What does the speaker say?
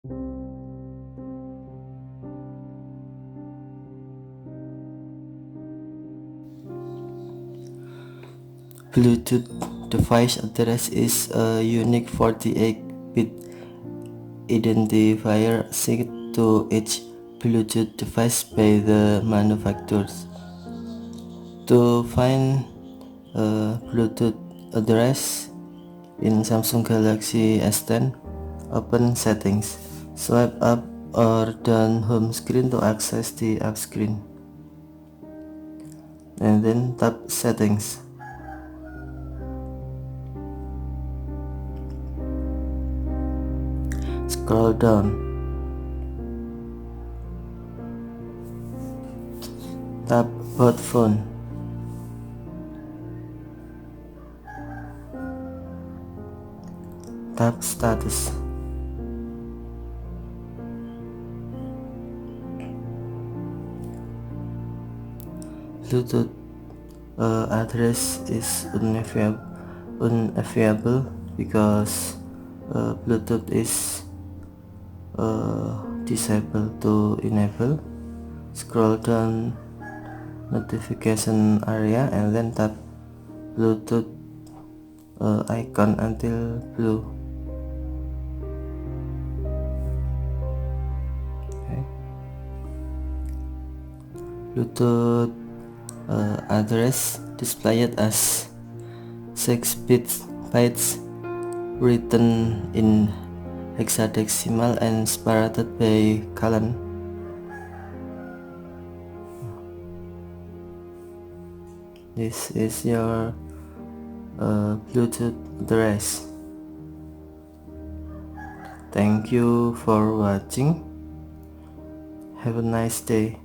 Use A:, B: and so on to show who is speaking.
A: Bluetooth device address is a unique 48-bit identifier assigned to each Bluetooth device by the manufacturers. To find a Bluetooth address in Samsung Galaxy S10, open Settings, swipe up or down home screen to access the app screen, and then tap Settings. Scroll down, tap About Phone, tap Status. Bluetooth address is unavailable because Bluetooth is disabled. To enable, scroll down notification area and then tap Bluetooth icon until blue. Okay. Bluetooth address displayed as 6 bytes written in hexadecimal and separated by colon. This is your Bluetooth address. Thank you for watching. Have a nice day.